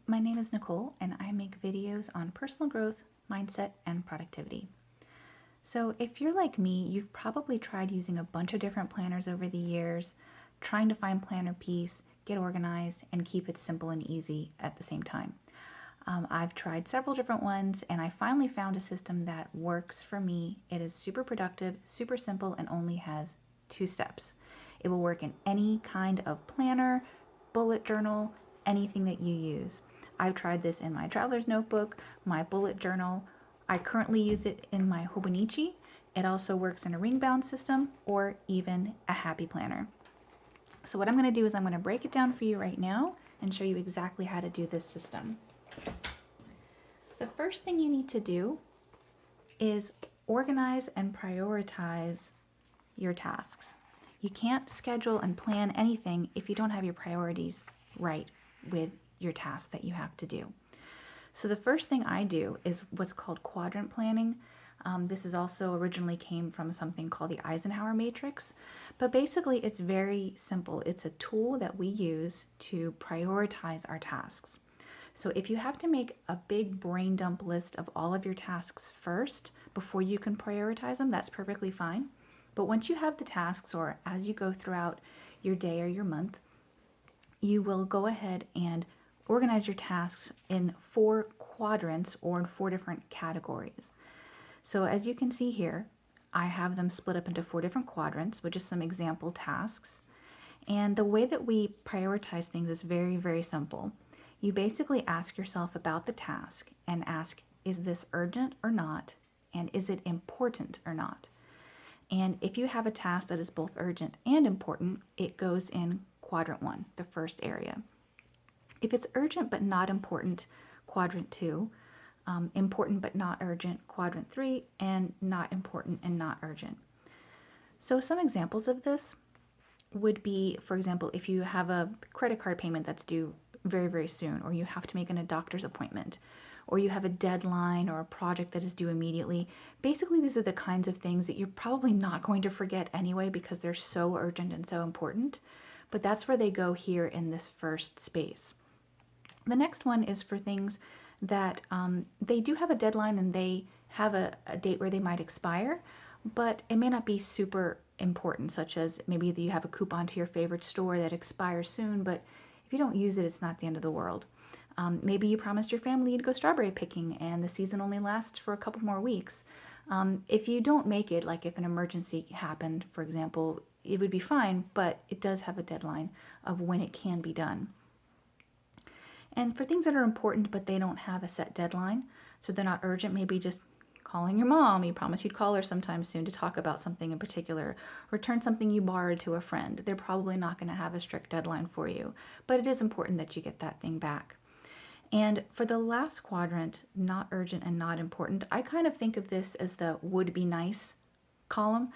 my name is Nicole and I make videos on personal growth, mindset, and productivity. So if you're like me, you've probably tried using a bunch of different planners over the years, trying to find planner peace, get organized, and keep it simple and easy at the same time. I've tried several different ones and I finally found a system that works for me. It is super productive, super simple, and only has 2 steps. It will work in any kind of planner, bullet journal, anything that you use. I've tried this in my traveler's notebook, my bullet journal. I currently use it in my Hobonichi. It also works in a ring bound system or even a happy planner. So what I'm going to do is I'm going to break it down for you right now and show you exactly how to do this system. The first thing you need to do is organize and prioritize your tasks. You can't schedule and plan anything if you don't have your priorities right with your tasks that you have to do. So the first thing I do is what's called quadrant planning. This is also originally came from something called the Eisenhower Matrix, but basically it's very simple. It's a tool that we use to prioritize our tasks. So if you have to make a big brain dump list of all of your tasks first before you can prioritize them, that's perfectly fine. But once you have the tasks, or as you go throughout your day or your month, you will go ahead and organize your tasks in 4 quadrants or in 4 different categories. So as you can see here, I have them split up into 4 different quadrants with just some example tasks. And the way that we prioritize things is very, very simple. You basically ask yourself about the task and ask, is this urgent or not? And is it important or not? And if you have a task that is both urgent and important, it goes in quadrant 1, the first area. If it's urgent but not important, quadrant 2, important but not urgent, quadrant 3, and not important and not urgent. So some examples of this would be, for example, if you have a credit card payment that's due very, very soon, or you have to make a doctor's appointment, or you have a deadline or a project that is due immediately. Basically, these are the kinds of things that you're probably not going to forget anyway because they're so urgent and so important, but that's where they go here in this first space. The next one is for things that they do have a deadline and they have a date where they might expire, but it may not be super important, such as maybe you have a coupon to your favorite store that expires soon, but if you don't use it, it's not the end of the world. Maybe you promised your family you'd go strawberry picking and the season only lasts for a couple more weeks. If you don't make it, like if an emergency happened, for example, it would be fine, but it does have a deadline of when it can be done. And for things that are important but they don't have a set deadline, so they're not urgent, maybe just calling your mom, you promised you'd call her sometime soon to talk about something in particular, return something you borrowed to a friend. They're probably not going to have a strict deadline for you, but it is important that you get that thing back. And for the last quadrant, not urgent and not important, I kind of think of this as the would be nice column,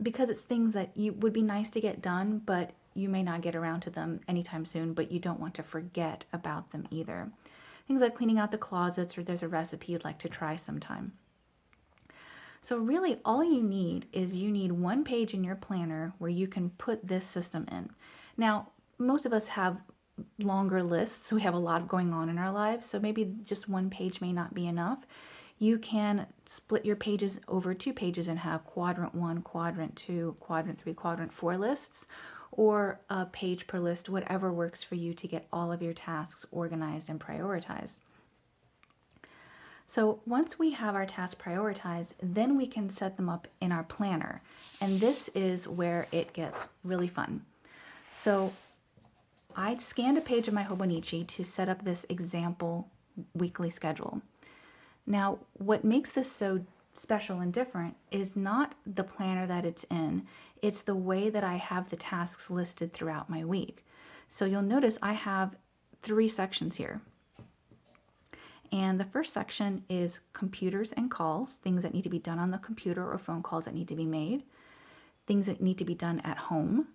because it's things that you would be nice to get done, but you may not get around to them anytime soon, but you don't want to forget about them either. Things like cleaning out the closets, or there's a recipe you'd like to try sometime. So really all you need is you need 1 page in your planner where you can put this system in. Now, most of us have longer lists, so we have a lot going on in our lives, so maybe just 1 page may not be enough. You can split your pages over 2 pages and have quadrant 1, quadrant 2, quadrant 3, quadrant 4 lists, or a page per list, whatever works for you to get all of your tasks organized and prioritized. So once we have our tasks prioritized, then we can set them up in our planner. And this is where it gets really fun. So I scanned a page of my Hobonichi to set up this example weekly schedule. Now, what makes this so special and different is not the planner that it's in, it's the way that I have the tasks listed throughout my week. So you'll notice I have 3 sections here. And the first section is computers and calls, things that need to be done on the computer or phone calls that need to be made, things that need to be done at home,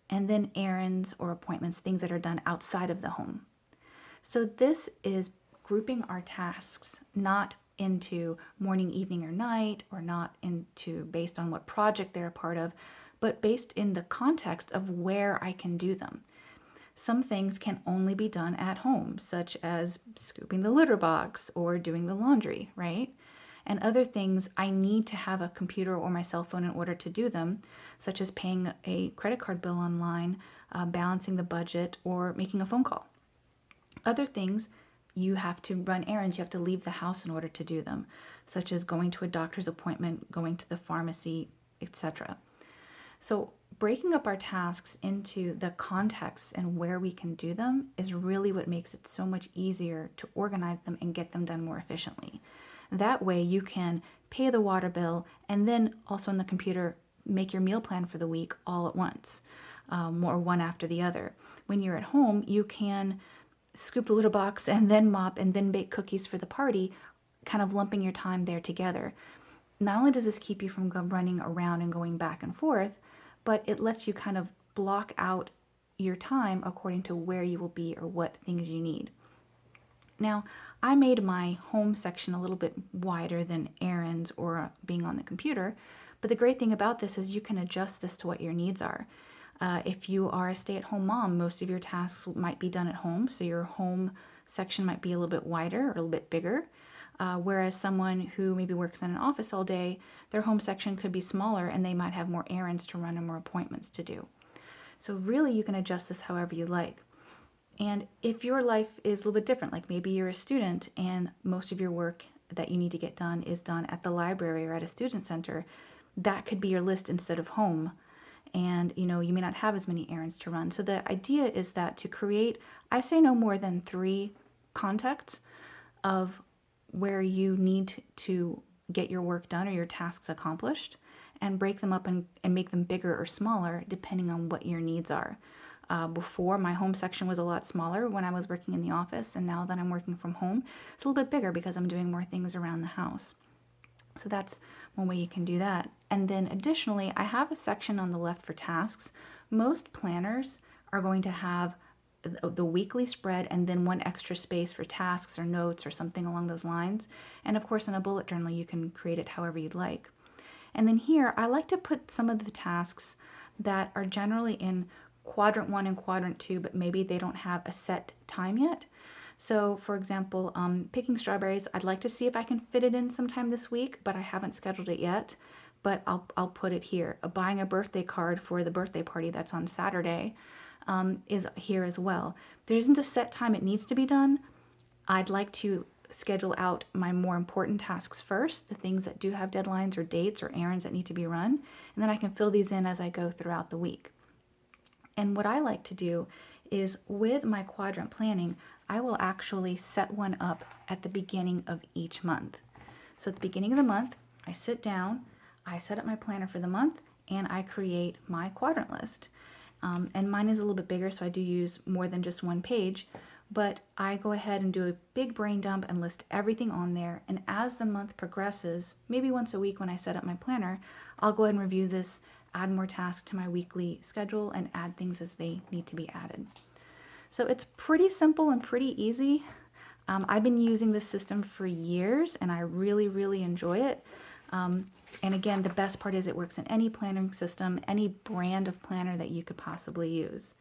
and then errands or appointments, things that are done outside of the home. So this is grouping our tasks not into morning, evening, or night, or not into based on what project they're a part of, but based in the context of where I can do them. Some things can only be done at home, such as scooping the litter box or doing the laundry, right? And other things I need to have a computer or my cell phone in order to do them, such as paying a credit card bill online, balancing the budget, or making a phone call. Other things, you have to run errands, you have to leave the house in order to do them, such as going to a doctor's appointment, going to the pharmacy, etc. So, breaking up our tasks into the context and where we can do them is really what makes it so much easier to organize them and get them done more efficiently. That way, you can pay the water bill and then also on the computer make your meal plan for the week all at once, or one after the other. When you're at home, you can scoop the litter box and then mop and then bake cookies for the party, kind of lumping your time there together. Not only does this keep you from running around and going back and forth, but it lets you kind of block out your time according to where you will be or what things you need. Now, I made my home section a little bit wider than errands or being on the computer, but the great thing about this is you can adjust this to what your needs are. If you are a stay-at-home mom, most of your tasks might be done at home, so your home section might be a little bit wider or a little bit bigger. Whereas someone who maybe works in an office all day, their home section could be smaller and they might have more errands to run and more appointments to do. So really you can adjust this however you like. And if your life is a little bit different, like maybe you're a student and most of your work that you need to get done is done at the library or at a student center, that could be your list instead of home. And you may not have as many errands to run. So the idea is that to create, I say no more than 3 contexts of where you need to get your work done or your tasks accomplished, and break them up and make them bigger or smaller depending on what your needs are. Before, my home section was a lot smaller when I was working in the office, and now that I'm working from home, it's a little bit bigger because I'm doing more things around the house. So that's one way you can do that. And then additionally, I have a section on the left for tasks. Most planners are going to have the weekly spread and then one extra space for tasks or notes or something along those lines. And of course, in a bullet journal, you can create it however you'd like. And then here, I like to put some of the tasks that are generally in quadrant 1 and quadrant 2, but maybe they don't have a set time yet. So for example, picking strawberries, I'd like to see if I can fit it in sometime this week, but I haven't scheduled it yet, but I'll put it here. Buying a birthday card for the birthday party that's on Saturday is here as well. There isn't a set time it needs to be done. I'd like to schedule out my more important tasks first, the things that do have deadlines or dates or errands that need to be run, and then I can fill these in as I go throughout the week. And what I like to do is with my quadrant planning, I will actually set one up at the beginning of each month. So at the beginning of the month, I sit down, I set up my planner for the month, and I create my quadrant list. And mine is a little bit bigger, so I do use more than just one page, but I go ahead and do a big brain dump and list everything on there. And as the month progresses, maybe once a week when I set up my planner, I'll go ahead and review this, add more tasks to my weekly schedule, and add things as they need to be added. So it's pretty simple and pretty easy. I've been using this system for years and I really, really enjoy it. And again, the best part is it works in any planning system, any brand of planner that you could possibly use.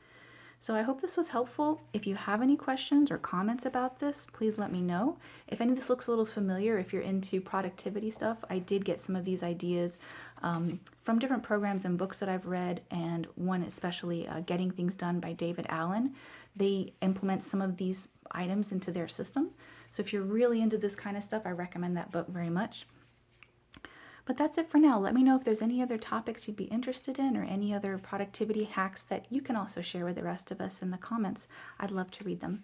So I hope this was helpful. If you have any questions or comments about this, please let me know. If any of this looks a little familiar, if you're into productivity stuff, I did get some of these ideas from different programs and books that I've read, and one especially, Getting Things Done by David Allen. They implement some of these items into their system. So if you're really into this kind of stuff, I recommend that book very much. But that's it for now. Let me know if there's any other topics you'd be interested in or any other productivity hacks that you can also share with the rest of us in the comments. I'd love to read them.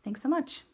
Thanks so much.